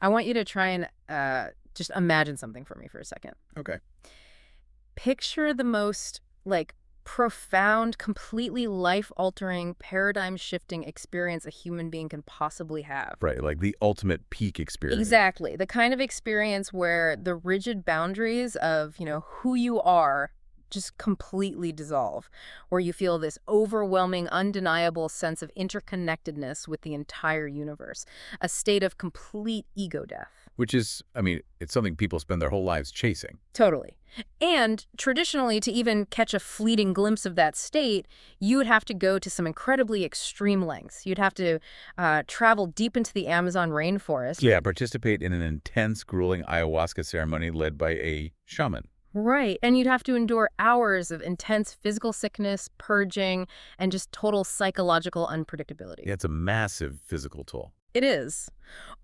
I want you to try and just imagine something for me for a second. Okay. Picture the most, like, profound, completely life-altering, paradigm-shifting experience a human being can possibly have. Right, like the ultimate peak experience. Exactly. The kind of experience where the rigid boundaries of, who you are just completely dissolve, where you feel this overwhelming, undeniable sense of interconnectedness with the entire universe, a state of complete ego death. Which is, I mean, it's something people spend their whole lives chasing. Totally. And traditionally, to even catch a fleeting glimpse of that state, you would have to go to some incredibly extreme lengths. You'd have to travel deep into the Amazon rainforest. Yeah, participate in an intense, grueling ayahuasca ceremony led by a shaman. Right. And you'd have to endure hours of intense physical sickness, purging, and just total psychological unpredictability. Yeah, it's a massive physical toll. It is.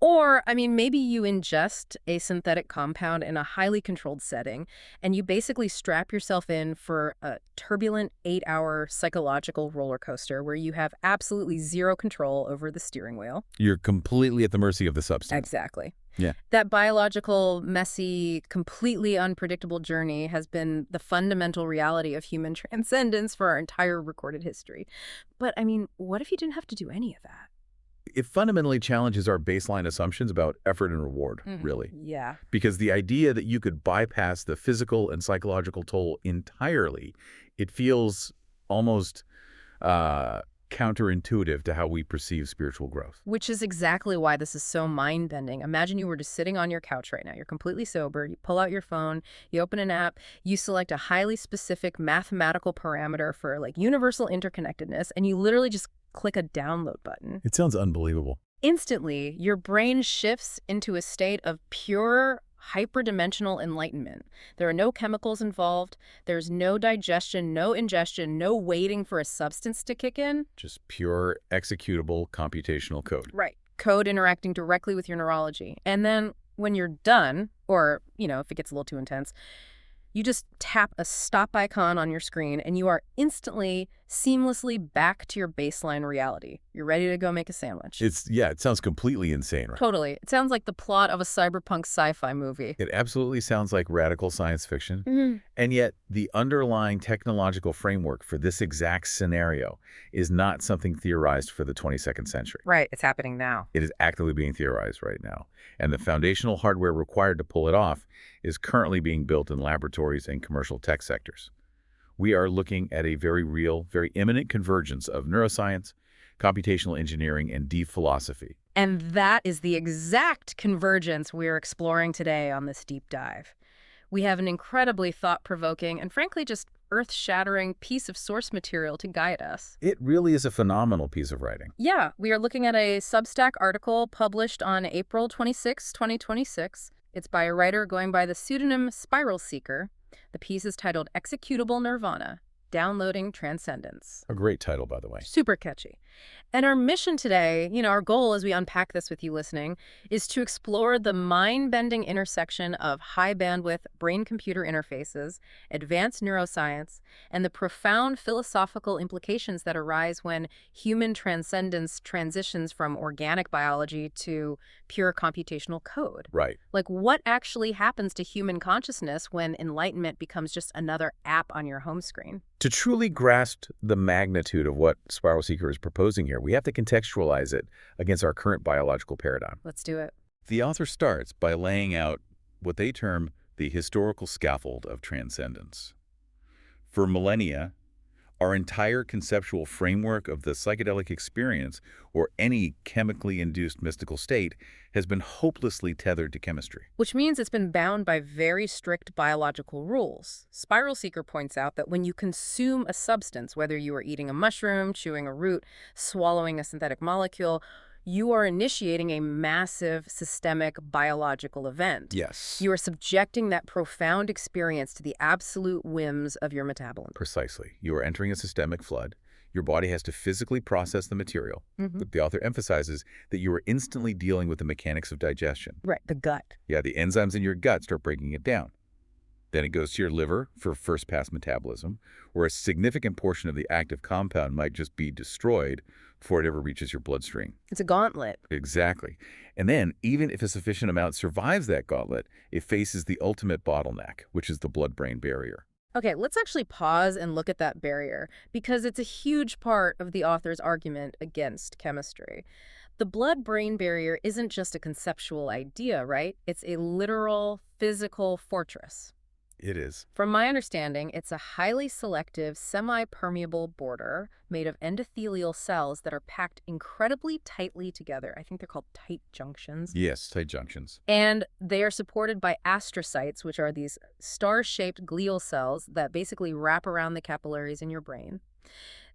Or, I mean, maybe you ingest a synthetic compound in a highly controlled setting, and you basically strap yourself in for a turbulent 8-hour psychological roller coaster where you have absolutely zero control over the steering wheel. You're completely at the mercy of the substance. Exactly. Yeah. That biological, messy, completely unpredictable journey has been the fundamental reality of human transcendence for our entire recorded history. But, I mean, what if you didn't have to do any of that? It fundamentally challenges our baseline assumptions about effort and reward, really. Yeah. Because the idea that you could bypass the physical and psychological toll entirely, it feels almost counterintuitive to how we perceive spiritual growth. Which is exactly why this is so mind-bending. Imagine you were just sitting on your couch right now. You're completely sober. You pull out your phone. You open an app. You select a highly specific mathematical parameter for, like, universal interconnectedness, and you literally just click a download button. It sounds unbelievable. Instantly, your brain shifts into a state of pure hyperdimensional enlightenment. There are no chemicals involved. There's no digestion, no ingestion, no waiting for a substance to kick in. Just pure executable computational code. Right. Code interacting directly with your neurology. And then when you're done, or, if it gets a little too intense, you just tap a stop icon on your screen and you are instantly, seamlessly back to your baseline reality. You're ready to go make a sandwich. It sounds completely insane, right? Totally. It sounds like the plot of a cyberpunk sci-fi movie. It absolutely sounds like radical science fiction. And yet, the underlying technological framework for this exact scenario is not something theorized for the 22nd century. Right. It's happening now. It is actively being theorized right now. And the foundational hardware required to pull it off is currently being built in laboratories and commercial tech sectors. We are looking at a very real, very imminent convergence of neuroscience, computational engineering, and deep philosophy. And that is the exact convergence we're exploring today on this deep dive. We have an incredibly thought-provoking and frankly just earth-shattering piece of source material to guide us. It really is a phenomenal piece of writing. Yeah, we are looking at a Substack article published on April 26, 2026. It's by a writer going by the pseudonym SpiralSeekr. The piece is titled Executable Nirvana, Downloading Transcendence. A great title, by the way. Super catchy. And our mission today, our goal as we unpack this with you listening, is to explore the mind-bending intersection of high-bandwidth brain-computer interfaces, advanced neuroscience, and the profound philosophical implications that arise when human transcendence transitions from organic biology to pure computational code. Right. Like, what actually happens to human consciousness when enlightenment becomes just another app on your home screen? To truly grasp the magnitude of what SpiralSeekr is proposing here, we have to contextualize it against our current biological paradigm. Let's do it. The author starts by laying out what they term the historical scaffold of transcendence. For millennia, our entire conceptual framework of the psychedelic experience or any chemically induced mystical state has been hopelessly tethered to chemistry. Which means it's been bound by very strict biological rules. SpiralSeekr points out that when you consume a substance, whether you are eating a mushroom, chewing a root, swallowing a synthetic molecule, you are initiating a massive systemic biological event. Yes. You are subjecting that profound experience to the absolute whims of your metabolism. Precisely. You are entering a systemic flood. Your body has to physically process the material. But the author emphasizes that you are instantly dealing with the mechanics of digestion. Right, the gut. Yeah, the enzymes in your gut start breaking it down. Then it goes to your liver for first-pass metabolism, where a significant portion of the active compound might just be destroyed before it ever reaches your bloodstream. It's a gauntlet. Exactly. And then, even if a sufficient amount survives that gauntlet, it faces the ultimate bottleneck, which is the blood-brain barrier. Okay, let's actually pause and look at that barrier, because it's a huge part of the author's argument against chemistry. The blood-brain barrier isn't just a conceptual idea, right? It's a literal, physical fortress. It is. From my understanding, it's a highly selective, semi-permeable border made of endothelial cells that are packed incredibly tightly together. I think they're called tight junctions. Yes, tight junctions. And they are supported by astrocytes, which are these star-shaped glial cells that basically wrap around the capillaries in your brain.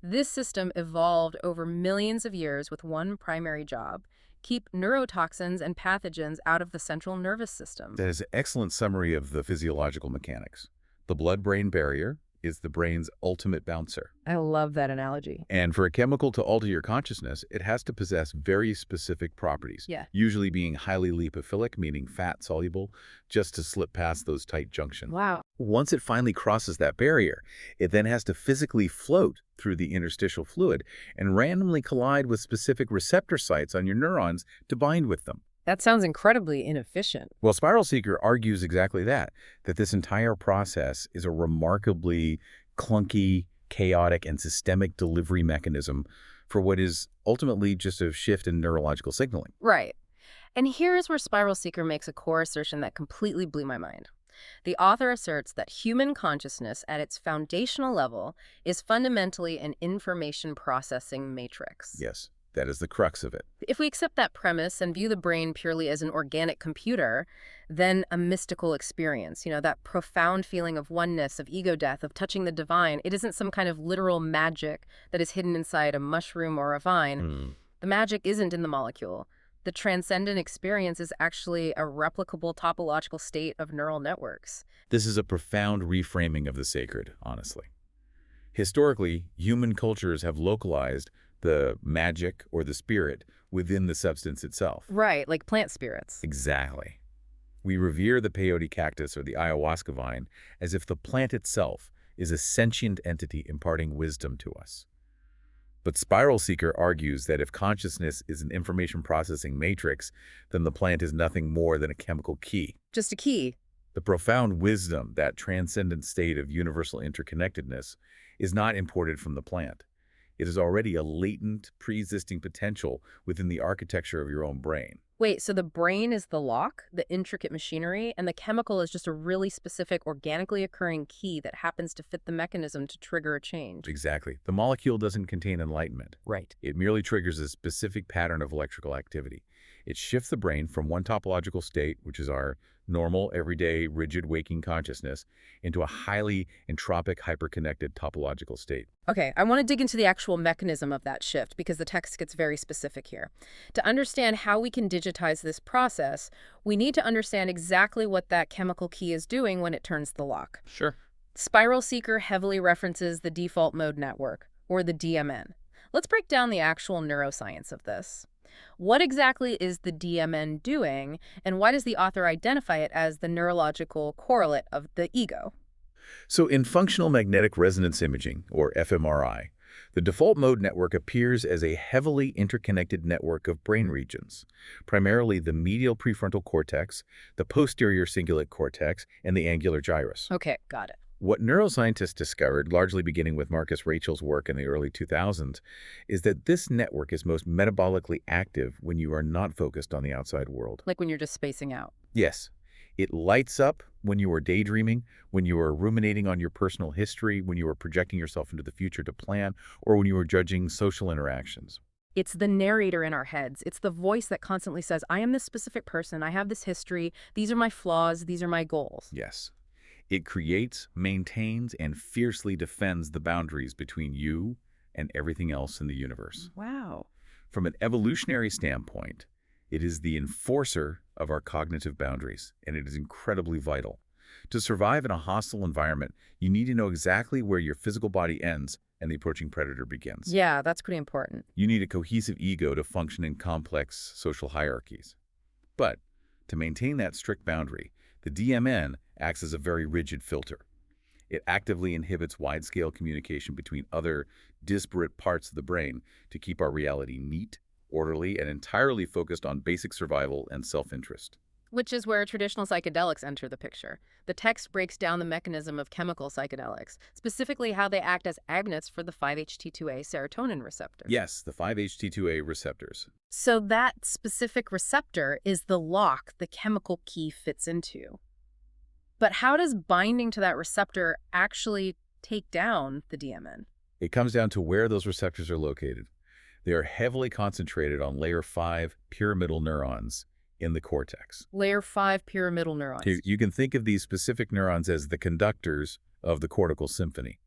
This system evolved over millions of years with one primary job: keep neurotoxins and pathogens out of the central nervous system. That is an excellent summary of the physiological mechanics. The blood-brain barrier is the brain's ultimate bouncer. I love that analogy. And for a chemical to alter your consciousness, it has to possess very specific properties, Yeah. usually being highly lipophilic, meaning fat-soluble, just to slip past those tight junctions. Wow. Once it finally crosses that barrier, it then has to physically float through the interstitial fluid and randomly collide with specific receptor sites on your neurons to bind with them. That sounds incredibly inefficient. Well, SpiralSeekr argues exactly that this entire process is a remarkably clunky, chaotic, and systemic delivery mechanism for what is ultimately just a shift in neurological signaling. Right. And here's where SpiralSeekr makes a core assertion that completely blew my mind. The author asserts that human consciousness at its foundational level is fundamentally an information processing matrix. Yes, that is the crux of it. If we accept that premise and view the brain purely as an organic computer, then a mystical experience, that profound feeling of oneness, of ego death, of touching the divine, it isn't some kind of literal magic that is hidden inside a mushroom or a vine. The magic isn't in the molecule. The transcendent experience is actually a replicable topological state of neural networks. This is a profound reframing of the sacred, honestly. Historically, human cultures have localized the magic or the spirit within the substance itself. Right, like plant spirits. Exactly. We revere the peyote cactus or the ayahuasca vine as if the plant itself is a sentient entity imparting wisdom to us. But SpiralSeekr argues that if consciousness is an information processing matrix, then the plant is nothing more than a chemical key. Just a key. The profound wisdom, that transcendent state of universal interconnectedness, is not imported from the plant. It is already a latent, pre-existing potential within the architecture of your own brain. Wait, so the brain is the lock, the intricate machinery, and the chemical is just a really specific, organically occurring key that happens to fit the mechanism to trigger a change. Exactly. The molecule doesn't contain enlightenment. Right. It merely triggers a specific pattern of electrical activity. It shifts the brain from one topological state, which is our normal, everyday, rigid waking consciousness, into a highly entropic, hyperconnected topological state. Okay, I want to dig into the actual mechanism of that shift because the text gets very specific here. To understand how we can digitize this process, we need to understand exactly what that chemical key is doing when it turns the lock. Sure. SpiralSeekr heavily references the default mode network, or the DMN. Let's break down the actual neuroscience of this. What exactly is the DMN doing, and why does the author identify it as the neurological correlate of the ego? So in functional magnetic resonance imaging, or fMRI, the default mode network appears as a heavily interconnected network of brain regions, primarily the medial prefrontal cortex, the posterior cingulate cortex, and the angular gyrus. Okay, got it. What neuroscientists discovered, largely beginning with Marcus Rachel's work in the early 2000s, is that this network is most metabolically active when you are not focused on the outside world. Like when you're just spacing out. Yes. It lights up when you are daydreaming, when you are ruminating on your personal history, when you are projecting yourself into the future to plan, or when you are judging social interactions. It's the narrator in our heads. It's the voice that constantly says, I am this specific person, I have this history, these are my flaws, these are my goals. Yes. It creates, maintains, and fiercely defends the boundaries between you and everything else in the universe. Wow. From an evolutionary standpoint, it is the enforcer of our cognitive boundaries, and it is incredibly vital. To survive in a hostile environment, you need to know exactly where your physical body ends and the approaching predator begins. Yeah, that's pretty important. You need a cohesive ego to function in complex social hierarchies. But to maintain that strict boundary, the DMN acts as a very rigid filter. It actively inhibits wide-scale communication between other disparate parts of the brain to keep our reality neat, orderly, and entirely focused on basic survival and self-interest. Which is where traditional psychedelics enter the picture. The text breaks down the mechanism of chemical psychedelics, specifically how they act as agonists for the 5-HT2A serotonin receptor. Yes, the 5-HT2A receptors. So that specific receptor is the lock the chemical key fits into. But how does binding to that receptor actually take down the DMN? It comes down to where those receptors are located. They are heavily concentrated on layer 5 pyramidal neurons in the cortex. Layer 5 pyramidal neurons. You can think of these specific neurons as the conductors of the cortical symphony.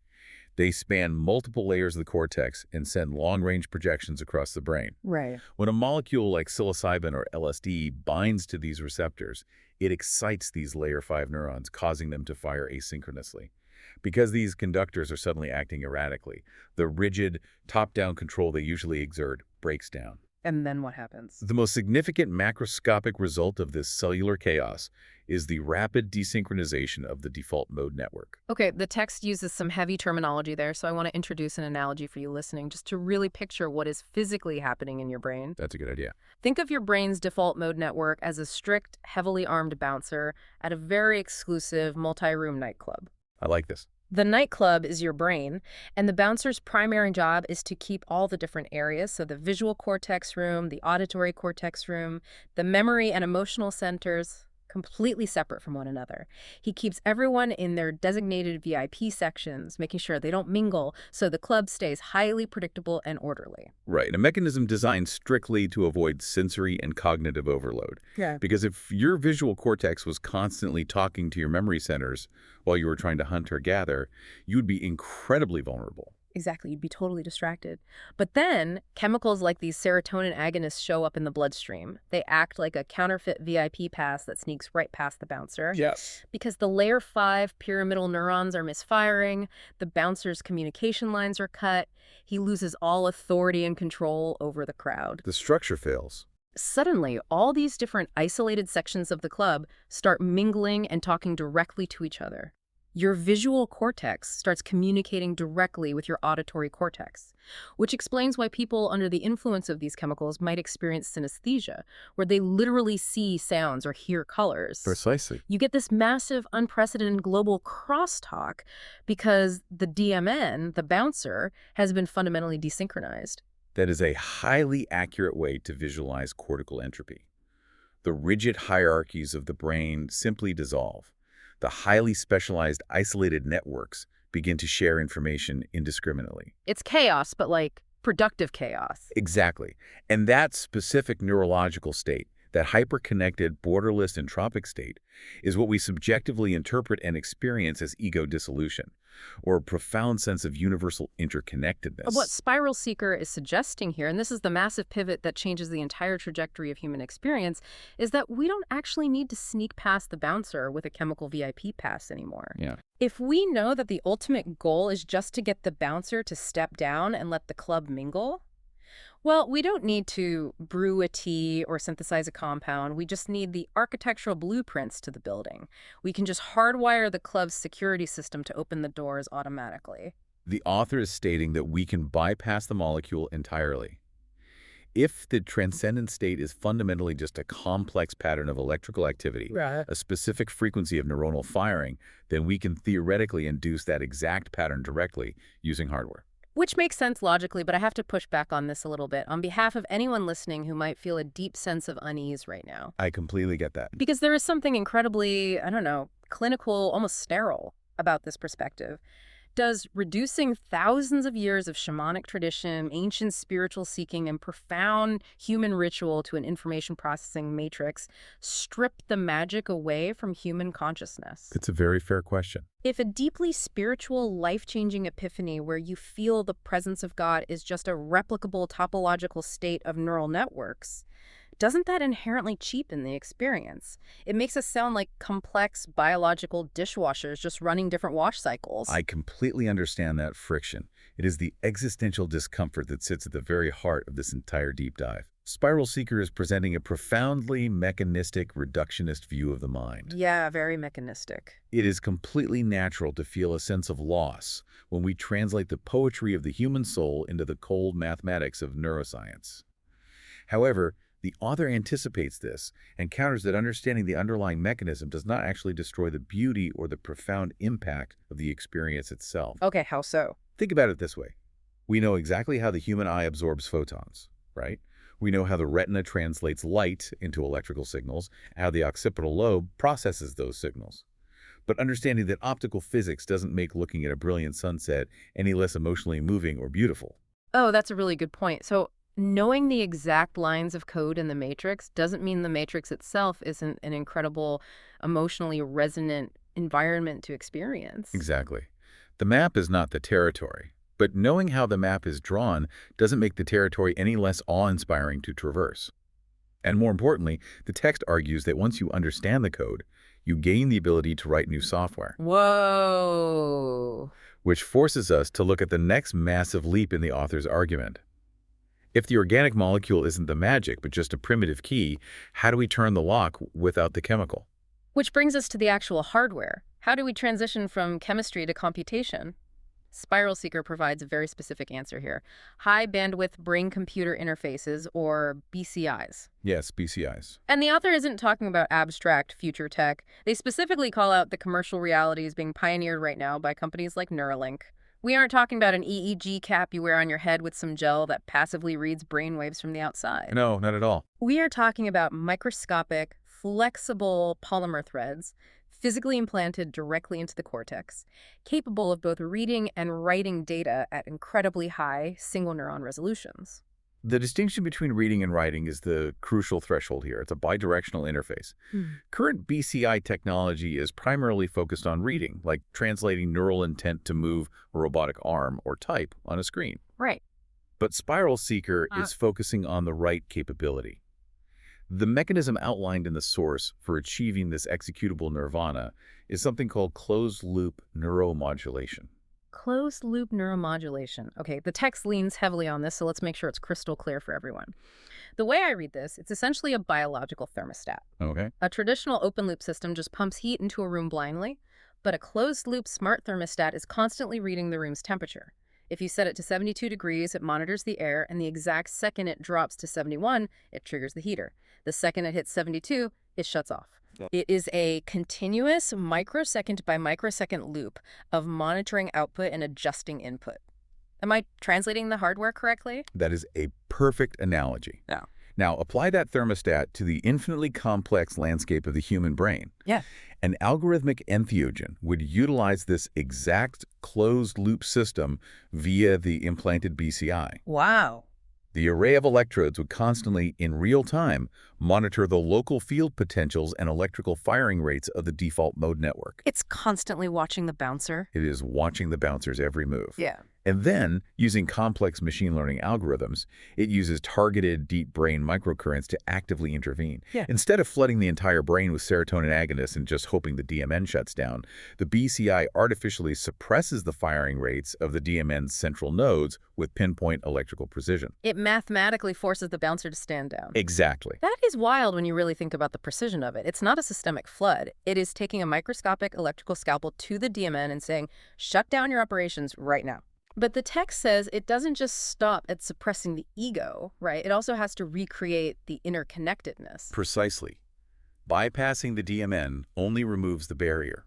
They span multiple layers of the cortex and send long-range projections across the brain. Right. When a molecule like psilocybin or LSD binds to these receptors, it excites these layer 5 neurons, causing them to fire asynchronously. Because these conductors are suddenly acting erratically, the rigid, top-down control they usually exert breaks down. And then what happens? The most significant macroscopic result of this cellular chaos is the rapid desynchronization of the default mode network. Okay, the text uses some heavy terminology there, so I want to introduce an analogy for you listening, just to really picture what is physically happening in your brain. That's a good idea. Think of your brain's default mode network as a strict, heavily armed bouncer at a very exclusive multi-room nightclub. I like this. The nightclub is your brain, and the bouncer's primary job is to keep all the different areas, so the visual cortex room, the auditory cortex room, the memory and emotional centers, completely separate from one another. He keeps everyone in their designated VIP sections, making sure they don't mingle, so the club stays highly predictable and orderly. Right, a mechanism designed strictly to avoid sensory and cognitive overload. Yeah. Because if your visual cortex was constantly talking to your memory centers while you were trying to hunt or gather, you'd be incredibly vulnerable. Exactly, you'd be totally distracted. But then, chemicals like these serotonin agonists show up in the bloodstream. They act like a counterfeit VIP pass that sneaks right past the bouncer. Yes. Because the layer 5 pyramidal neurons are misfiring, the bouncer's communication lines are cut, he loses all authority and control over the crowd. The structure fails. Suddenly, all these different isolated sections of the club start mingling and talking directly to each other. Your visual cortex starts communicating directly with your auditory cortex, which explains why people under the influence of these chemicals might experience synesthesia, where they literally see sounds or hear colors. Precisely. You get this massive, unprecedented global crosstalk because the DMN, the bouncer, has been fundamentally desynchronized. That is a highly accurate way to visualize cortical entropy. The rigid hierarchies of the brain simply dissolve. The highly specialized isolated networks begin to share information indiscriminately. It's chaos, but like productive chaos. Exactly. And that specific neurological state, that hyperconnected, borderless entropic state, is what we subjectively interpret and experience as ego dissolution, or a profound sense of universal interconnectedness. What SpiralSeekr is suggesting here, and this is the massive pivot that changes the entire trajectory of human experience, is that we don't actually need to sneak past the bouncer with a chemical VIP pass anymore. Yeah. If we know that the ultimate goal is just to get the bouncer to step down and let the club mingle, well, we don't need to brew a tea or synthesize a compound. We just need the architectural blueprints to the building. We can just hardwire the club's security system to open the doors automatically. The author is stating that we can bypass the molecule entirely. If the transcendent state is fundamentally just a complex pattern of electrical activity, Right. a specific frequency of neuronal firing, then we can theoretically induce that exact pattern directly using hardware. Which makes sense logically, but I have to push back on this a little bit on behalf of anyone listening who might feel a deep sense of unease right now. I completely get that. Because there is something incredibly, I don't know, clinical, almost sterile about this perspective. Does reducing thousands of years of shamanic tradition, ancient spiritual seeking, and profound human ritual to an information processing matrix strip the magic away from human consciousness? It's a very fair question. If a deeply spiritual, life-changing epiphany where you feel the presence of God is just a replicable topological state of neural networks, doesn't that inherently cheapen the experience? It makes us sound like complex biological dishwashers just running different wash cycles. I completely understand that friction. It is the existential discomfort that sits at the very heart of this entire deep dive. SpiralSeekr is presenting a profoundly mechanistic, reductionist view of the mind. Yeah, very mechanistic. It is completely natural to feel a sense of loss when we translate the poetry of the human soul into the cold mathematics of neuroscience. However, the author anticipates this and counters that understanding the underlying mechanism does not actually destroy the beauty or the profound impact of the experience itself. Okay, how so? Think about it this way. We know exactly how the human eye absorbs photons, right? We know how the retina translates light into electrical signals, how the occipital lobe processes those signals. But understanding that optical physics doesn't make looking at a brilliant sunset any less emotionally moving or beautiful. Oh, that's a really good point. So knowing the exact lines of code in the matrix doesn't mean the matrix itself isn't an incredible, emotionally resonant environment to experience. Exactly. The map is not the territory. But knowing how the map is drawn doesn't make the territory any less awe-inspiring to traverse. And more importantly, the text argues that once you understand the code, you gain the ability to write new software. Whoa. Which forces us to look at the next massive leap in the author's argument. If the organic molecule isn't the magic, but just a primitive key, how do we turn the lock without the chemical? Which brings us to the actual hardware. How do we transition from chemistry to computation? SpiralSeekr provides a very specific answer here. High bandwidth brain-computer interfaces, or BCIs. Yes, BCIs. And the author isn't talking about abstract future tech. They specifically call out the commercial realities being pioneered right now by companies like Neuralink. We aren't talking about an EEG cap you wear on your head with some gel that passively reads brainwaves from the outside. No, not at all. We are talking about microscopic, flexible polymer threads physically implanted directly into the cortex, capable of both reading and writing data at incredibly high single neuron resolutions. The distinction between reading and writing is the crucial threshold here. It's a bidirectional interface. Current BCI technology is primarily focused on reading, like translating neural intent to move a robotic arm or type on a screen. Right. But SpiralSeekr is focusing on the right capability. The mechanism outlined in the source for achieving this executable nirvana is something called closed-loop neuromodulation. Closed-loop neuromodulation. Okay, the text leans heavily on this, so let's make sure it's crystal clear for everyone. The way I read this, it's essentially a biological thermostat. Okay. A traditional open-loop system just pumps heat into a room blindly, but a closed-loop smart thermostat is constantly reading the room's temperature. If you set it to 72 degrees, it monitors the air, and the exact second it drops to 71, it triggers the heater. The second it hits 72, it shuts off. It is a continuous microsecond by microsecond loop of monitoring output and adjusting input. Am I translating the hardware correctly? That is a perfect analogy. Yeah. Now, apply that thermostat to the infinitely complex landscape of the human brain. Yeah. An algorithmic entheogen would utilize this exact closed-loop system via the implanted BCI. Wow. The array of electrodes would constantly, in real time, monitor the local field potentials and electrical firing rates of the default mode network. It's constantly watching the bouncer. It is watching the bouncer's every move. Yeah. And then, using complex machine learning algorithms, it uses targeted deep brain microcurrents to actively intervene. Yeah. Instead of flooding the entire brain with serotonin agonists and just hoping the DMN shuts down, the BCI artificially suppresses the firing rates of the DMN's central nodes with pinpoint electrical precision. It mathematically forces the bouncer to stand down. Exactly. That is wild when you really think about the precision of it. It's not a systemic flood. It is taking a microscopic electrical scalpel to the DMN and saying, shut down your operations right now. But the text says it doesn't just stop at suppressing the ego, right? It also has to recreate the interconnectedness. Precisely. Bypassing the DMN only removes the barrier.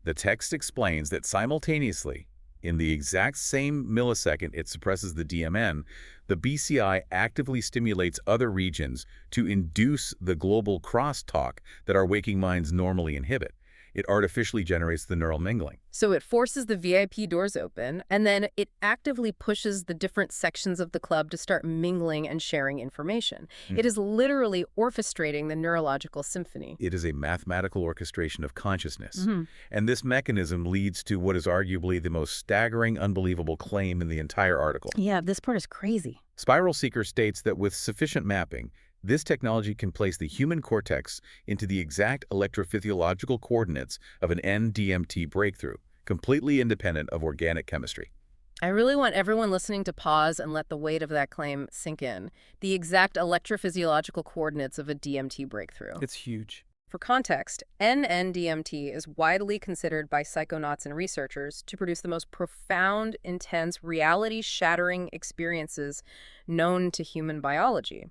The text explains that simultaneously, in the exact same millisecond it suppresses the DMN, the BCI actively stimulates other regions to induce the global crosstalk that our waking minds normally inhibit. It artificially generates the neural mingling. So it forces the VIP doors open, and then it actively pushes the different sections of the club to start mingling and sharing information. It is literally orchestrating the neurological symphony. It is a mathematical orchestration of consciousness. And this mechanism leads to what is arguably the most staggering, unbelievable claim in the entire article. Yeah, this part is crazy. SpiralSeekr states that with sufficient mapping, this technology can place the human cortex into the exact electrophysiological coordinates of an NDMT breakthrough, completely independent of organic chemistry. I really want everyone listening to pause and let the weight of that claim sink in. The exact electrophysiological coordinates of a DMT breakthrough. It's huge. For context, NN-DMT is widely considered by psychonauts and researchers to produce the most profound, intense, reality-shattering experiences known to human biology.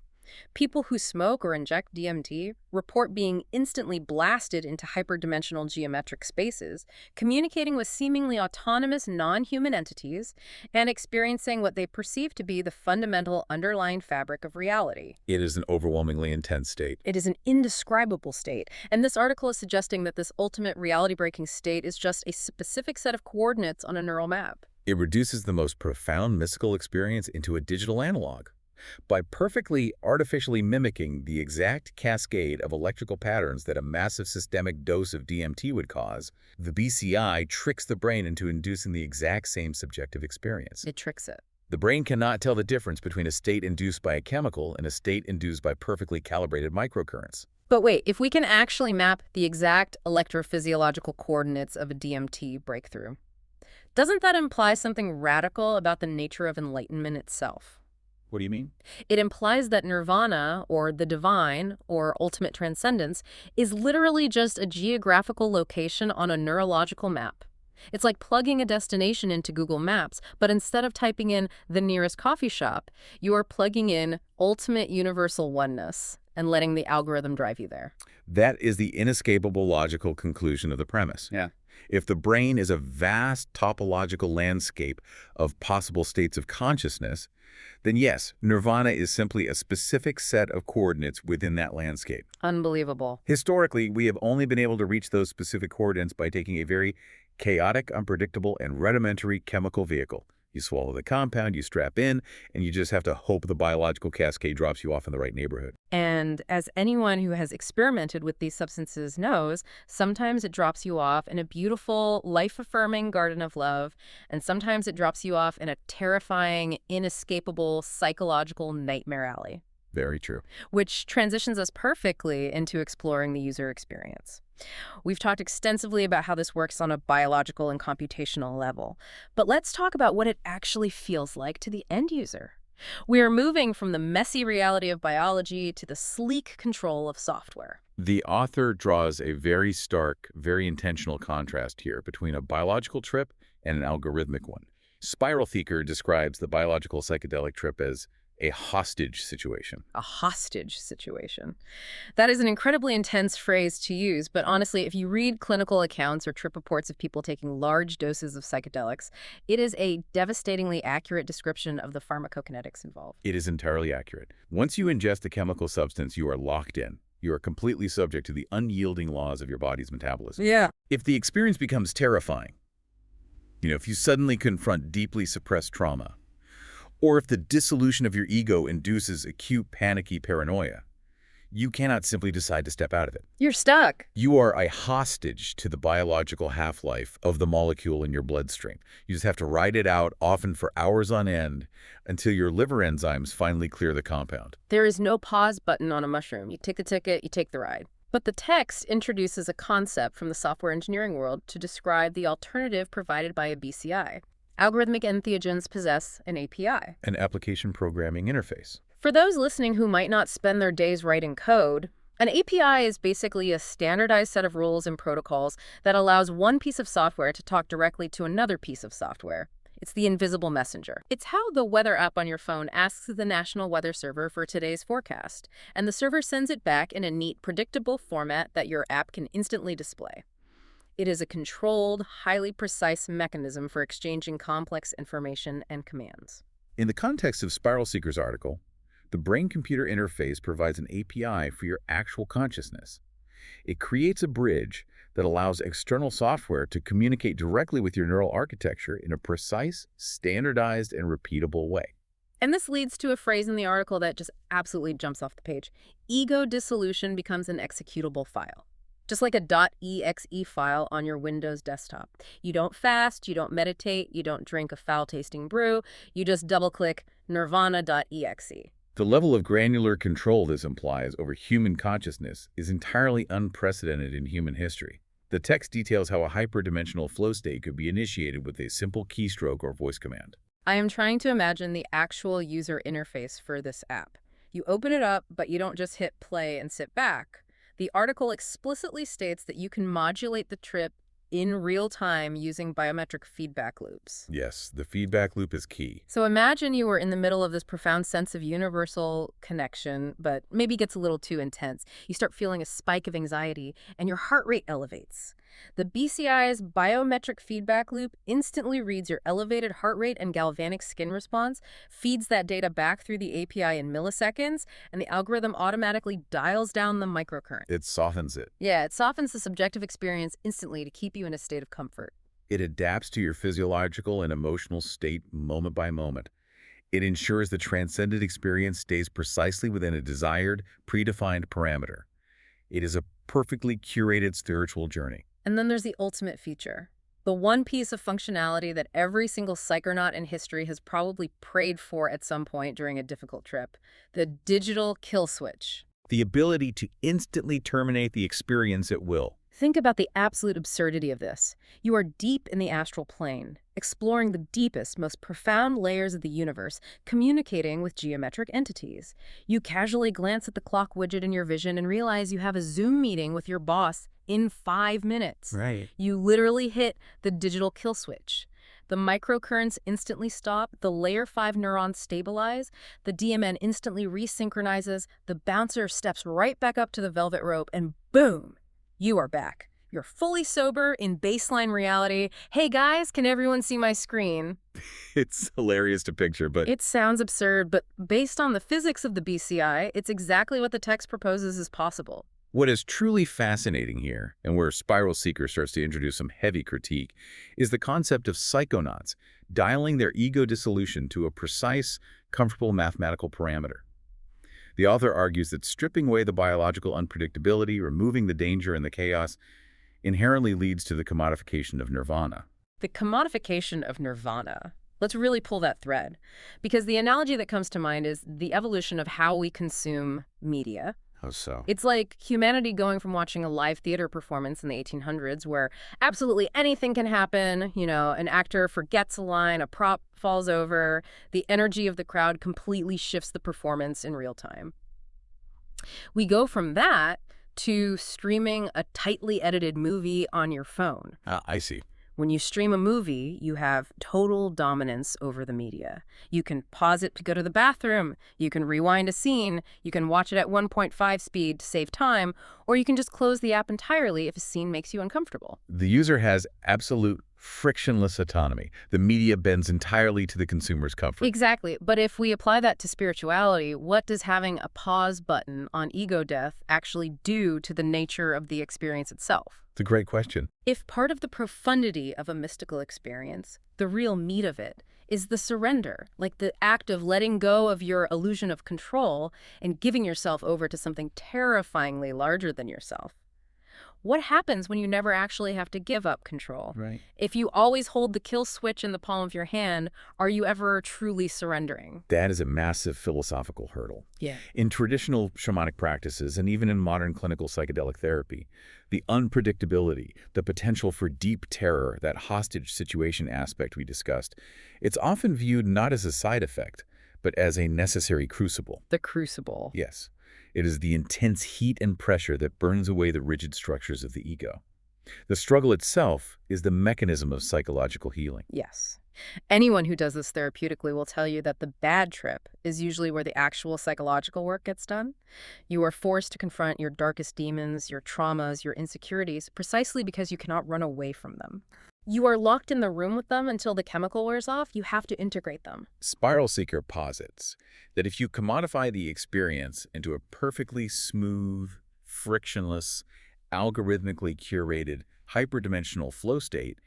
People who smoke or inject DMT report being instantly blasted into hyperdimensional geometric spaces, communicating with seemingly autonomous non-human entities, and experiencing what they perceive to be the fundamental underlying fabric of reality. It is an overwhelmingly intense state. It is an indescribable state, and this article is suggesting that this ultimate reality-breaking state is just a specific set of coordinates on a neural map. It reduces the most profound mystical experience into a digital analog. By perfectly artificially mimicking the exact cascade of electrical patterns that a massive systemic dose of DMT would cause, the BCI tricks the brain into inducing the exact same subjective experience. It tricks it. The brain cannot tell the difference between a state induced by a chemical and a state induced by perfectly calibrated microcurrents. But wait, if we can actually map the exact electrophysiological coordinates of a DMT breakthrough, doesn't that imply something radical about the nature of enlightenment itself? What do you mean? It implies that nirvana, or the divine, or ultimate transcendence, is literally just a geographical location on a neurological map. It's like plugging a destination into Google Maps, but instead of typing in the nearest coffee shop, you are plugging in ultimate universal oneness and letting the algorithm drive you there. That is the inescapable logical conclusion of the premise. Yeah. If the brain is a vast topological landscape of possible states of consciousness, then yes, nirvana is simply a specific set of coordinates within that landscape. Unbelievable. Historically, we have only been able to reach those specific coordinates by taking a very chaotic, unpredictable, and rudimentary chemical vehicle. You swallow the compound, you strap in, and you just have to hope the biological cascade drops you off in the right neighborhood. And as anyone who has experimented with these substances knows, sometimes it drops you off in a beautiful, life-affirming garden of love, and sometimes it drops you off in a terrifying, inescapable, psychological nightmare alley. Very true. Which transitions us perfectly into exploring the user experience. We've talked extensively about how this works on a biological and computational level, but let's talk about what it actually feels like to the end user. We are moving from the messy reality of biology to the sleek control of software. The author draws a very stark, very intentional contrast here between a biological trip and an algorithmic one. SpiralSeekr describes the biological psychedelic trip as a hostage situation. A hostage situation. That is an incredibly intense phrase to use, but honestly, if you read clinical accounts or trip reports of people taking large doses of psychedelics, it is a devastatingly accurate description of the pharmacokinetics involved. It is entirely accurate. Once you ingest a chemical substance, you are locked in. You are completely subject to the unyielding laws of your body's metabolism. Yeah. If the experience becomes terrifying, if you suddenly confront deeply suppressed trauma, or if the dissolution of your ego induces acute panicky paranoia, you cannot simply decide to step out of it. You're stuck. You are a hostage to the biological half-life of the molecule in your bloodstream. You just have to ride it out, often for hours on end, until your liver enzymes finally clear the compound. There is no pause button on a mushroom. You take the ticket, you take the ride. But the text introduces a concept from the software engineering world to describe the alternative provided by a BCI. Algorithmic entheogens possess an API. An application programming interface. For those listening who might not spend their days writing code, an API is basically a standardized set of rules and protocols that allows one piece of software to talk directly to another piece of software. It's the invisible messenger. It's how the weather app on your phone asks the National Weather Server for today's forecast, and the server sends it back in a neat, predictable format that your app can instantly display. It is a controlled, highly precise mechanism for exchanging complex information and commands. In the context of SpiralSeekr's article, the brain-computer interface provides an API for your actual consciousness. It creates a bridge that allows external software to communicate directly with your neural architecture in a precise, standardized, and repeatable way. And this leads to a phrase in the article that just absolutely jumps off the page. Ego dissolution becomes an executable file. Just like a .exe file on your Windows desktop. You don't fast, you don't meditate, you don't drink a foul-tasting brew, you just double-click nirvana.exe. The level of granular control this implies over human consciousness is entirely unprecedented in human history. The text details how a hyperdimensional flow state could be initiated with a simple keystroke or voice command. I am trying to imagine the actual user interface for this app. You open it up, but you don't just hit play and sit back. The article explicitly states that you can modulate the trip in real time using biometric feedback loops. Yes, the feedback loop is key. So imagine you were in the middle of this profound sense of universal connection, but maybe gets a little too intense. You start feeling a spike of anxiety, and your heart rate elevates. The BCIs biometric feedback loop instantly reads your elevated heart rate and galvanic skin response, feeds that data back through the API in milliseconds, and the algorithm automatically dials down the microcurrent. It softens it. Yeah, it softens the subjective experience instantly to keep you in a state of comfort. It adapts to your physiological and emotional state moment by moment. It ensures the transcendent experience stays precisely within a desired, predefined parameter. It is a perfectly curated spiritual journey. And then there's the ultimate feature. The one piece of functionality that every single psychonaut in history has probably prayed for at some point during a difficult trip. The digital kill switch. The ability to instantly terminate the experience at will. Think about the absolute absurdity of this. You are deep in the astral plane, exploring the deepest, most profound layers of the universe, communicating with geometric entities. You casually glance at the clock widget in your vision and realize you have a Zoom meeting with your boss in 5 minutes. Right. You literally hit the digital kill switch. The microcurrents instantly stop, the layer 5 neurons stabilize, the DMN instantly resynchronizes, the bouncer steps right back up to the velvet rope, and boom! You are back. You're fully sober in baseline reality. Hey guys, can everyone see my screen? It's hilarious to picture, but It sounds absurd, but based on the physics of the BCI, it's exactly what the text proposes is possible. what is truly fascinating here, and where SpiralSeekr starts to introduce some heavy critique, is the concept of psychonauts dialing their ego dissolution to a precise, comfortable mathematical parameter. The author argues that stripping away the biological unpredictability, removing the danger and the chaos, inherently leads to the commodification of nirvana. The commodification of nirvana. Let's really pull that thread, because the analogy that comes to mind is the evolution of how we consume media. How so? It's like humanity going from watching a live theater performance in the 1800s where absolutely anything can happen, an actor forgets a line, a prop falls over, the energy of the crowd completely shifts the performance in real time. We go from that to streaming a tightly edited movie on your phone. I see. When you stream a movie, you have total dominance over the media. You can pause it to go to the bathroom, you can rewind a scene, you can watch it at 1.5 speed to save time, or you can just close the app entirely if a scene makes you uncomfortable. The user has absolute frictionless autonomy. The media bends entirely to the consumer's comfort. Exactly. But if we apply that to spirituality, what does having a pause button on ego death actually do to the nature of the experience itself? It's a great question. If part of the profundity of a mystical experience, the real meat of it, is the surrender, like the act of letting go of your illusion of control and giving yourself over to something terrifyingly larger than yourself. What happens when you never actually have to give up control? Right. If you always hold the kill switch in the palm of your hand, are you ever truly surrendering? That is a massive philosophical hurdle. Yeah. In traditional shamanic practices, and even in modern clinical psychedelic therapy, the unpredictability, the potential for deep terror, that hostage situation aspect we discussed, it's often viewed not as a side effect, but as a necessary crucible. The crucible. Yes. It is the intense heat and pressure that burns away the rigid structures of the ego. The struggle itself is the mechanism of psychological healing. Yes. Anyone who does this therapeutically will tell you that the bad trip is usually where the actual psychological work gets done. You are forced to confront your darkest demons, your traumas, your insecurities, precisely because you cannot run away from them. You are locked in the room with them until the chemical wears off. You have to integrate them. SpiralSeekr posits that if you commodify the experience into a perfectly smooth, frictionless, algorithmically curated, hyperdimensional flow state,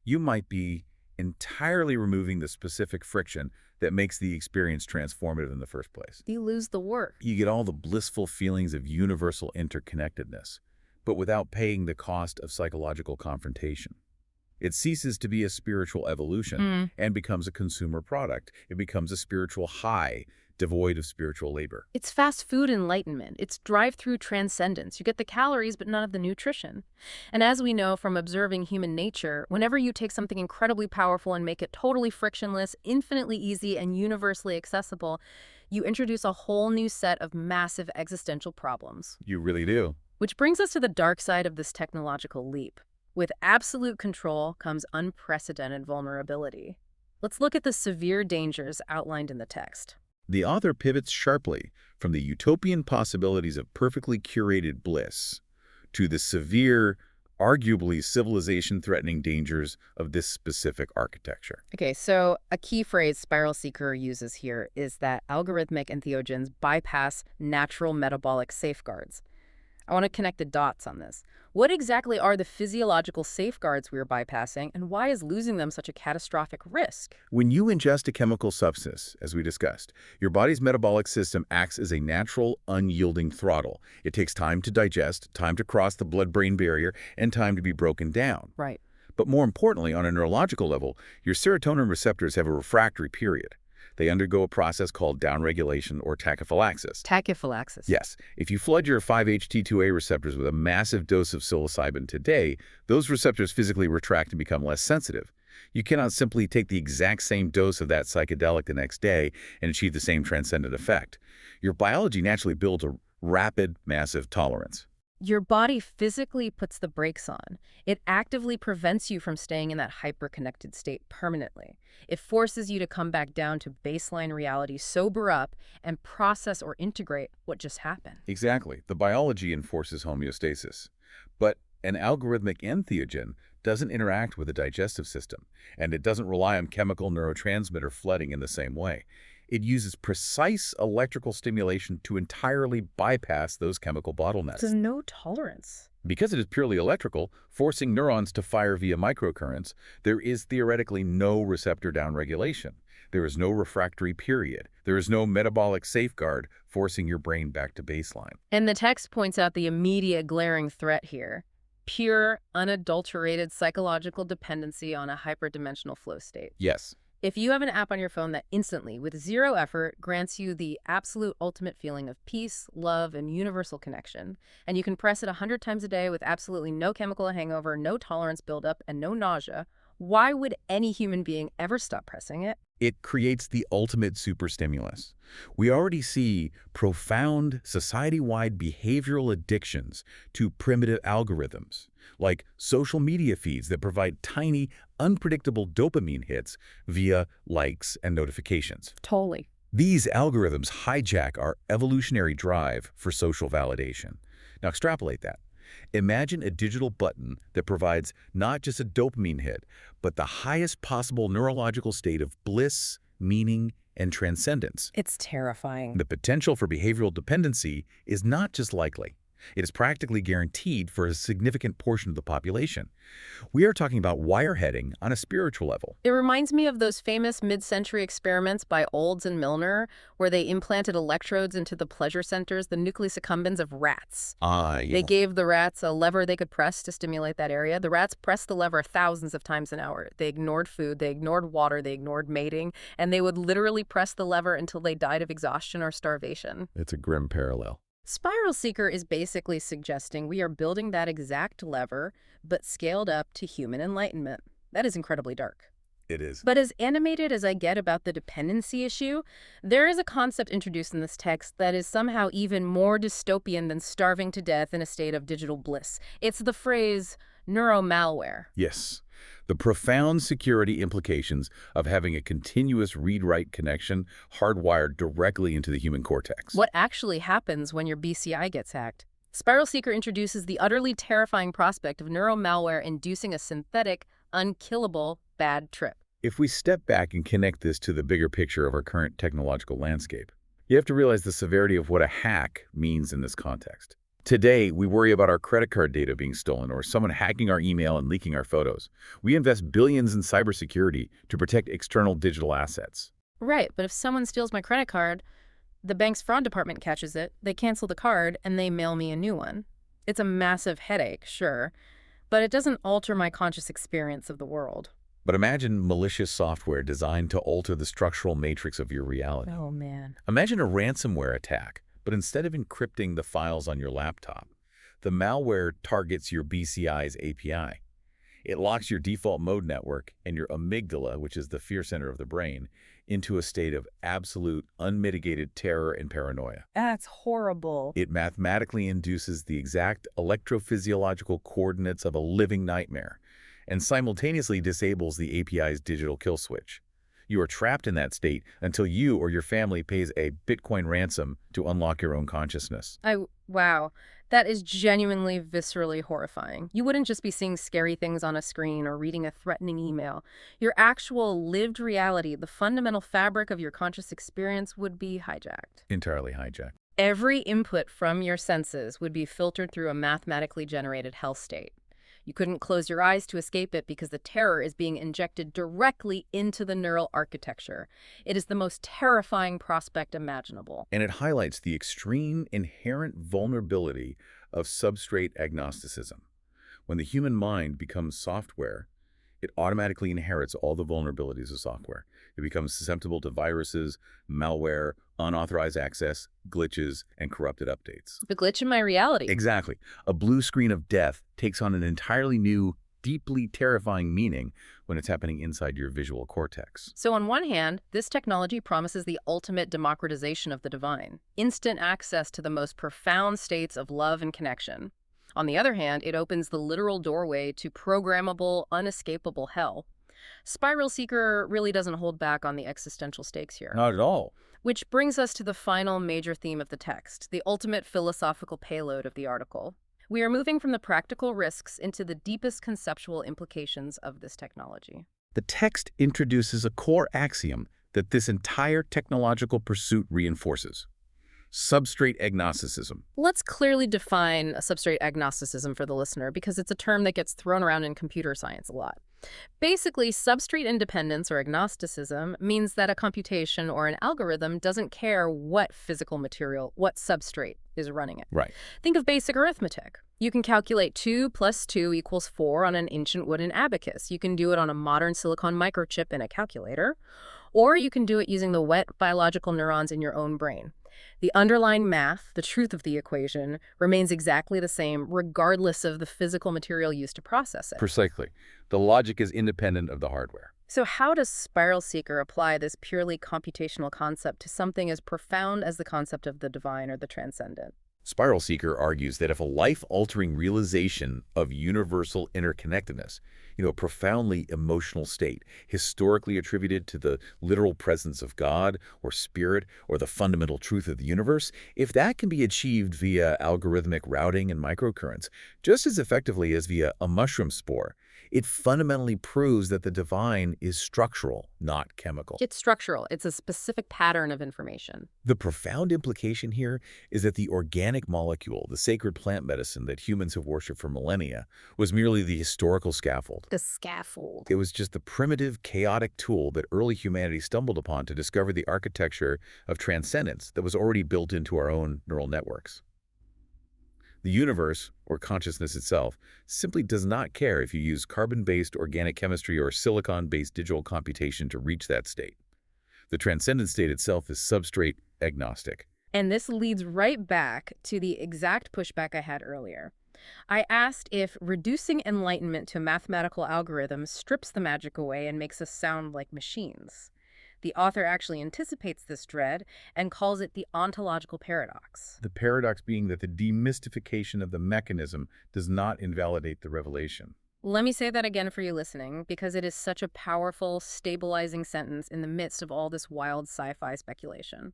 you might be entirely removing the specific friction that makes the experience transformative in the first place. You lose the work. You get all the blissful feelings of universal interconnectedness, but without paying the cost of psychological confrontation. It ceases to be a spiritual evolution and becomes a consumer product. It becomes a spiritual high, devoid of spiritual labor. It's fast food enlightenment. It's drive-through transcendence. You get the calories, but none of the nutrition. And as we know from observing human nature, whenever you take something incredibly powerful and make it totally frictionless, infinitely easy, and universally accessible, you introduce a whole new set of massive existential problems. You really do. Which brings us to the dark side of this technological leap. With absolute control comes unprecedented vulnerability. Let's look at the severe dangers outlined in the text. The author pivots sharply from the utopian possibilities of perfectly curated bliss to the severe, arguably civilization-threatening dangers of this specific architecture. Okay, so a key phrase SpiralSeekr uses here is that algorithmic entheogens bypass natural metabolic safeguards. I want to connect the dots on this. What exactly are the physiological safeguards we are bypassing, and why is losing them such a catastrophic risk? When you ingest a chemical substance, as we discussed, your body's metabolic system acts as a natural, unyielding throttle. It takes time to digest, time to cross the blood-brain barrier, and time to be broken down. Right. But more importantly, on a neurological level, your serotonin receptors have a refractory period. They undergo a process called downregulation or tachyphylaxis. Tachyphylaxis. Yes, if you flood your 5-HT2A receptors with a massive dose of psilocybin today, those receptors physically retract and become less sensitive. You cannot simply take the exact same dose of that psychedelic the next day and achieve the same transcendent effect. Your biology naturally builds a rapid, massive tolerance. Your body physically puts the brakes on. It actively prevents you from staying in that hyper-connected state permanently. It forces you to come back down to baseline reality, sober up, and process or integrate what just happened. Exactly. The biology enforces homeostasis. But an algorithmic entheogen doesn't interact with the digestive system, and it doesn't rely on chemical neurotransmitter flooding in the same way. It uses precise electrical stimulation to entirely bypass those chemical bottlenecks. There's no tolerance. Because it is purely electrical, forcing neurons to fire via microcurrents, there is theoretically no receptor downregulation. There is no refractory period. There is no metabolic safeguard forcing your brain back to baseline. And the text points out the immediate glaring threat here. Pure, unadulterated psychological dependency on a hyperdimensional flow state. Yes. If you have an app on your phone that instantly, with zero effort, grants you the absolute ultimate feeling of peace, love, and universal connection, and you can press it 100 times a day with absolutely no chemical hangover, no tolerance buildup, and no nausea, why would any human being ever stop pressing it? It creates the ultimate superstimulus. We already see profound society-wide behavioral addictions to primitive algorithms, like social media feeds that provide tiny, unpredictable dopamine hits via likes and notifications. Totally. These algorithms hijack our evolutionary drive for social validation. Now extrapolate that. Imagine a digital button that provides not just a dopamine hit, but the highest possible neurological state of bliss, meaning, and transcendence. It's terrifying. The potential for behavioral dependency is not just likely. It is practically guaranteed for a significant portion of the population. We are talking about wireheading on a spiritual level. It reminds me of those famous mid-century experiments by Olds and Milner, where they implanted electrodes into the pleasure centers, the nucleus accumbens of rats. Ah, yeah. They gave the rats a lever they could press to stimulate that area. The rats pressed the lever thousands of times an hour. They ignored food, they ignored water, they ignored mating, and they would literally press the lever until they died of exhaustion or starvation. It's a grim parallel. SpiralSeekr is basically suggesting we are building that exact lever, but scaled up to human enlightenment. That is incredibly dark. It is. But as animated as I get about the dependency issue, there is a concept introduced in this text that is somehow even more dystopian than starving to death in a state of digital bliss. It's the phrase neuromalware. Yes. The profound security implications of having a continuous read-write connection hardwired directly into the human cortex. What actually happens when your BCI gets hacked? SpiralSeekr introduces the utterly terrifying prospect of neuromalware inducing a synthetic, unkillable bad trip. If we step back and connect this to the bigger picture of our current technological landscape, you have to realize the severity of what a hack means in this context. Today, we worry about our credit card data being stolen or someone hacking our email and leaking our photos. We invest billions in cybersecurity to protect external digital assets. Right, but if someone steals my credit card, the bank's fraud department catches it, they cancel the card, and they mail me a new one. It's a massive headache, sure, but it doesn't alter my conscious experience of the world. But imagine malicious software designed to alter the structural matrix of your reality. Oh, man. Imagine a ransomware attack, but instead of encrypting the files on your laptop, the malware targets your BCIs API. It locks your default mode network and your amygdala, which is the fear center of the brain, into a state of absolute, unmitigated terror and paranoia. That's horrible. It mathematically induces the exact electrophysiological coordinates of a living nightmare and simultaneously disables the API's digital kill switch. You are trapped in that state until you or your family pays a Bitcoin ransom to unlock your own consciousness. Wow. That is genuinely viscerally horrifying. You wouldn't just be seeing scary things on a screen or reading a threatening email. Your actual lived reality, the fundamental fabric of your conscious experience, would be hijacked. Entirely hijacked. Every input from your senses would be filtered through a mathematically generated hell state. You couldn't close your eyes to escape it because the terror is being injected directly into the neural architecture. It is the most terrifying prospect imaginable. And it highlights the extreme inherent vulnerability of substrate agnosticism. When the human mind becomes software, it automatically inherits all the vulnerabilities of software. It becomes susceptible to viruses, malware, unauthorized access, glitches, and corrupted updates. The glitch in my reality. Exactly. A blue screen of death takes on an entirely new, deeply terrifying meaning when it's happening inside your visual cortex. So on one hand, this technology promises the ultimate democratization of the divine, instant access to the most profound states of love and connection. On the other hand, it opens the literal doorway to programmable, unescapable hell. SpiralSeekr really doesn't hold back on the existential stakes here. Not at all. Which brings us to the final major theme of the text, the ultimate philosophical payload of the article. We are moving from the practical risks into the deepest conceptual implications of this technology. The text introduces a core axiom that this entire technological pursuit reinforces: substrate agnosticism. Let's clearly define a substrate agnosticism for the listener because it's a term that gets thrown around in computer science a lot. Basically, substrate independence or agnosticism means that a computation or an algorithm doesn't care what physical material, what substrate is running it. Right. Think of basic arithmetic. You can calculate 2 + 2 = 4 on an ancient wooden abacus. You can do it on a modern silicon microchip in a calculator, or you can do it using the wet biological neurons in your own brain. The underlying math, the truth of the equation, remains exactly the same regardless of the physical material used to process it. Precisely. The logic is independent of the hardware. So how does SpiralSeekr apply this purely computational concept to something as profound as the concept of the divine or the transcendent? SpiralSeekr argues that if a life-altering realization of universal interconnectedness, a profoundly emotional state, historically attributed to the literal presence of God or spirit or the fundamental truth of the universe, if that can be achieved via algorithmic routing and microcurrents, just as effectively as via a mushroom spore, it fundamentally proves that the divine is structural, not chemical. It's structural. It's a specific pattern of information. The profound implication here is that the organic molecule, the sacred plant medicine that humans have worshipped for millennia, was merely the historical scaffold. The scaffold. It was just the primitive, chaotic tool that early humanity stumbled upon to discover the architecture of transcendence that was already built into our own neural networks. The universe, or consciousness itself, simply does not care if you use carbon-based organic chemistry or silicon-based digital computation to reach that state. The transcendent state itself is substrate agnostic. And this leads right back to the exact pushback I had earlier. I asked if reducing enlightenment to a mathematical algorithm strips the magic away and makes us sound like machines. The author actually anticipates this dread and calls it the ontological paradox. The paradox being that the demystification of the mechanism does not invalidate the revelation. Let me say that again for you listening, because it is such a powerful, stabilizing sentence in the midst of all this wild sci-fi speculation.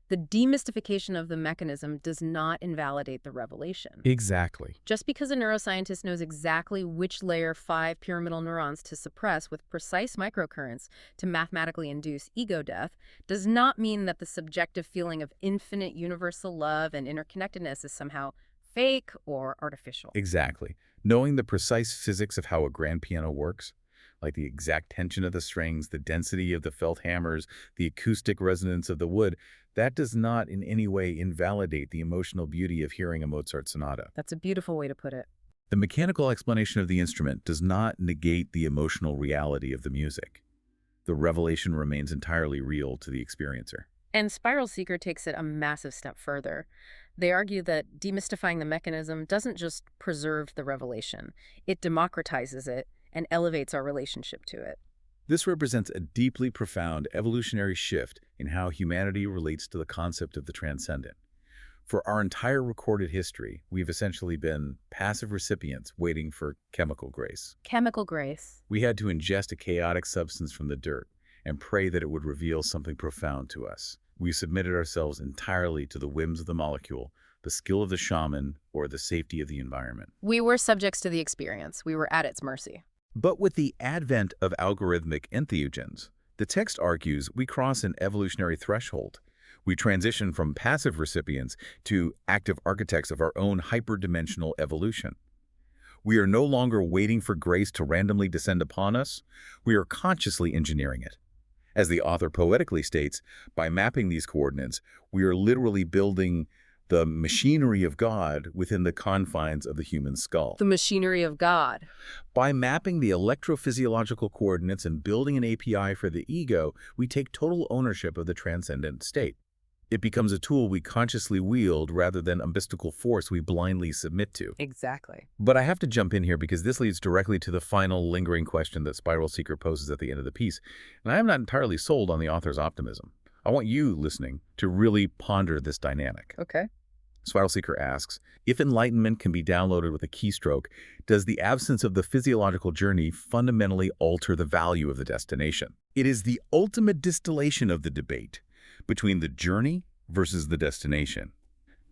The demystification of the mechanism does not invalidate the revelation. Exactly. Just because a neuroscientist knows exactly which layer 5 pyramidal neurons to suppress with precise microcurrents to mathematically induce ego death does not mean that the subjective feeling of infinite universal love and interconnectedness is somehow fake or artificial. Exactly. Knowing the precise physics of how a grand piano works, like the exact tension of the strings, the density of the felt hammers, the acoustic resonance of the wood, that does not in any way invalidate the emotional beauty of hearing a Mozart sonata. That's a beautiful way to put it. The mechanical explanation of the instrument does not negate the emotional reality of the music. The revelation remains entirely real to the experiencer. And SpiralSeekr takes it a massive step further. They argue that demystifying the mechanism doesn't just preserve the revelation, it democratizes it and elevates our relationship to it. This represents a deeply profound evolutionary shift in how humanity relates to the concept of the transcendent. For our entire recorded history, we've essentially been passive recipients waiting for chemical grace. Chemical grace. We had to ingest a chaotic substance from the dirt and pray that it would reveal something profound to us. We submitted ourselves entirely to the whims of the molecule, the skill of the shaman, or the safety of the environment. We were subjects to the experience. We were at its mercy. But with the advent of algorithmic entheogens, the text argues we cross an evolutionary threshold. We transition from passive recipients to active architects of our own hyperdimensional evolution. We are no longer waiting for grace to randomly descend upon us. We are consciously engineering it. As the author poetically states, by mapping these coordinates, we are literally building the machinery of God within the confines of the human skull. The machinery of God. By mapping the electrophysiological coordinates and building an API for the ego, we take total ownership of the transcendent state. It becomes a tool we consciously wield rather than a mystical force we blindly submit to. Exactly. But I have to jump in here because this leads directly to the final lingering question that SpiralSeekr poses at the end of the piece. And I am not entirely sold on the author's optimism. I want you, listening, to really ponder this dynamic. Okay. SpiralSeekr asks, if enlightenment can be downloaded with a keystroke, does the absence of the physiological journey fundamentally alter the value of the destination? It is the ultimate distillation of the debate between the journey versus the destination.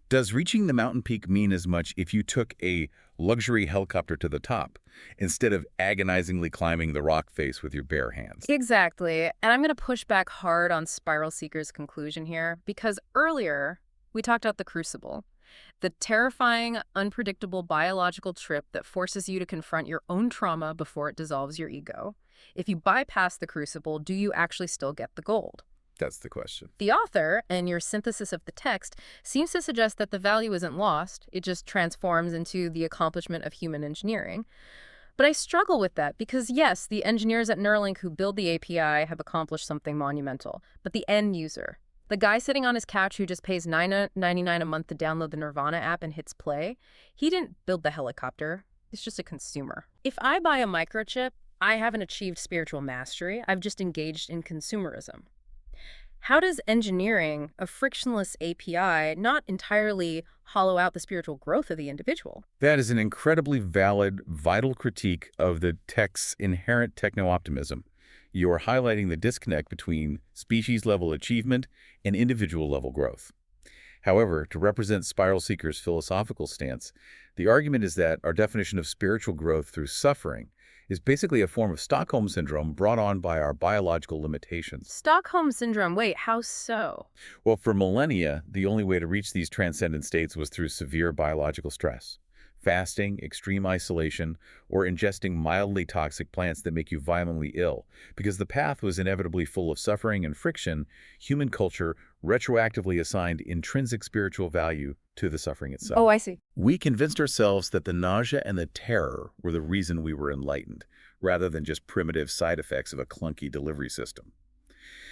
Does reaching the mountain peak mean as much if you took a luxury helicopter to the top instead of agonizingly climbing the rock face with your bare hands? Exactly. And I'm going to push back hard on SpiralSeekr's conclusion here because earlier we talked about the crucible, the terrifying, unpredictable biological trip that forces you to confront your own trauma before it dissolves your ego. If you bypass the crucible, do you actually still get the gold? That's the question. The author, and your synthesis of the text, seems to suggest that the value isn't lost. It just transforms into the accomplishment of human engineering. But I struggle with that because, yes, the engineers at Neuralink who build the API have accomplished something monumental. But the end user, the guy sitting on his couch who just pays $9.99 a month to download the Nirvana app and hits play, he didn't build the helicopter. He's just a consumer. If I buy a microchip, I haven't achieved spiritual mastery. I've just engaged in consumerism. How does engineering a frictionless API not entirely hollow out the spiritual growth of the individual? That is an incredibly valid, vital critique of the text's inherent techno-optimism. You are highlighting the disconnect between species-level achievement and individual-level growth. However, to represent SpiralSeekr's philosophical stance, the argument is that our definition of spiritual growth through suffering is basically a form of Stockholm Syndrome brought on by our biological limitations. Stockholm Syndrome, wait, how so? Well, for millennia, the only way to reach these transcendent states was through severe biological stress. Fasting, extreme isolation, or ingesting mildly toxic plants that make you violently ill. Because the path was inevitably full of suffering and friction, human culture retroactively assigned intrinsic spiritual value to the suffering itself. Oh, I see. We convinced ourselves that the nausea and the terror were the reason we were enlightened, rather than just primitive side effects of a clunky delivery system.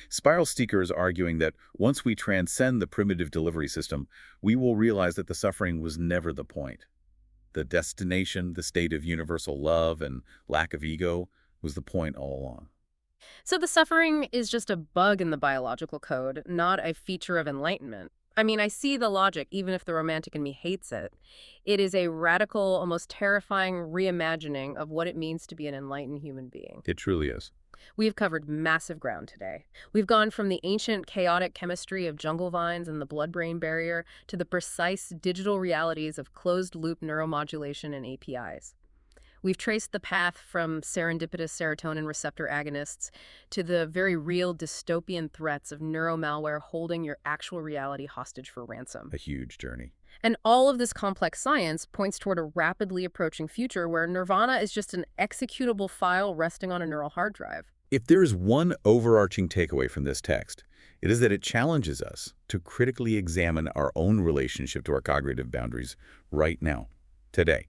SpiralSeekr is arguing that once we transcend the primitive delivery system, we will realize that the suffering was never the point. The destination, the state of universal love and lack of ego, was the point all along. So the suffering is just a bug in the biological code, not a feature of enlightenment. I mean, I see the logic, even if the romantic in me hates it. It is a radical, almost terrifying reimagining of what it means to be an enlightened human being. It truly is. We've covered massive ground today. We've gone from the ancient chaotic chemistry of jungle vines and the blood-brain barrier to the precise digital realities of closed-loop neuromodulation and APIs. We've traced the path from serendipitous serotonin receptor agonists to the very real dystopian threats of neuromalware holding your actual reality hostage for ransom. A huge journey. And all of this complex science points toward a rapidly approaching future where Nirvana is just an executable file resting on a neural hard drive. If there is one overarching takeaway from this text, it is that it challenges us to critically examine our own relationship to our cognitive boundaries right now, today.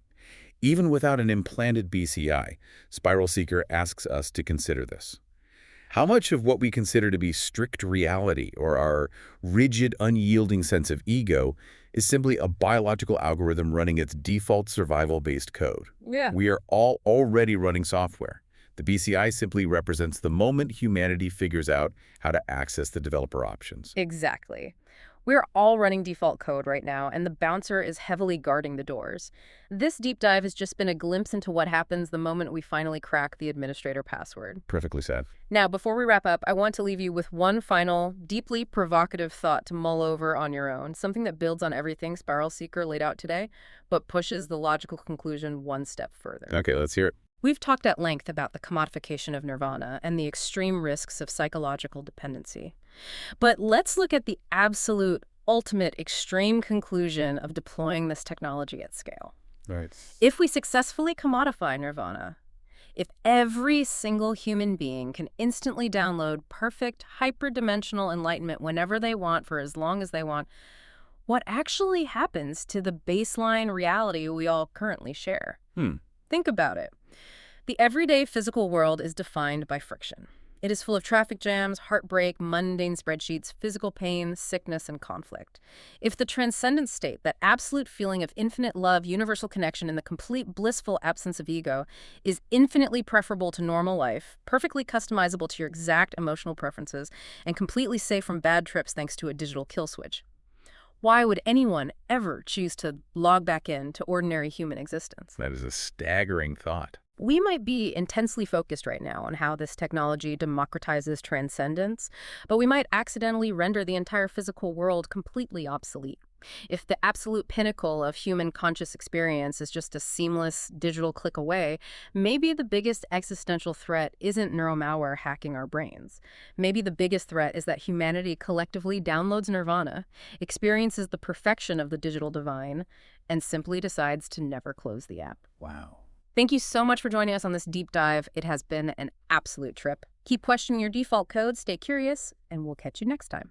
Even without an implanted BCI, SpiralSeekr asks us to consider this. How much of what we consider to be strict reality or our rigid, unyielding sense of ego is simply a biological algorithm running its default survival-based code? Yeah. We are all already running software. The BCI simply represents the moment humanity figures out how to access the developer options. Exactly. We're all running default code right now, and the bouncer is heavily guarding the doors. This deep dive has just been a glimpse into what happens the moment we finally crack the administrator password. Perfectly said. Now, before we wrap up, I want to leave you with one final, deeply provocative thought to mull over on your own, something that builds on everything SpiralSeekr laid out today, but pushes the logical conclusion one step further. Okay, let's hear it. We've talked at length about the commodification of nirvana and the extreme risks of psychological dependency. But let's look at the absolute, ultimate, extreme conclusion of deploying this technology at scale. Right. If we successfully commodify nirvana, if every single human being can instantly download perfect, hyperdimensional enlightenment whenever they want for as long as they want, what actually happens to the baseline reality we all currently share? Think about it. The everyday physical world is defined by friction. It is full of traffic jams, heartbreak, mundane spreadsheets, physical pain, sickness, and conflict. If the transcendent state, that absolute feeling of infinite love, universal connection, and the complete blissful absence of ego, is infinitely preferable to normal life, perfectly customizable to your exact emotional preferences, and completely safe from bad trips thanks to a digital kill switch, why would anyone ever choose to log back in to ordinary human existence? That is a staggering thought. We might be intensely focused right now on how this technology democratizes transcendence, but we might accidentally render the entire physical world completely obsolete. If the absolute pinnacle of human conscious experience is just a seamless digital click away, maybe the biggest existential threat isn't neuromalware hacking our brains. Maybe the biggest threat is that humanity collectively downloads nirvana, experiences the perfection of the digital divine, and simply decides to never close the app. Wow. Thank you so much for joining us on this deep dive. It has been an absolute trip. Keep questioning your default code, stay curious, and we'll catch you next time.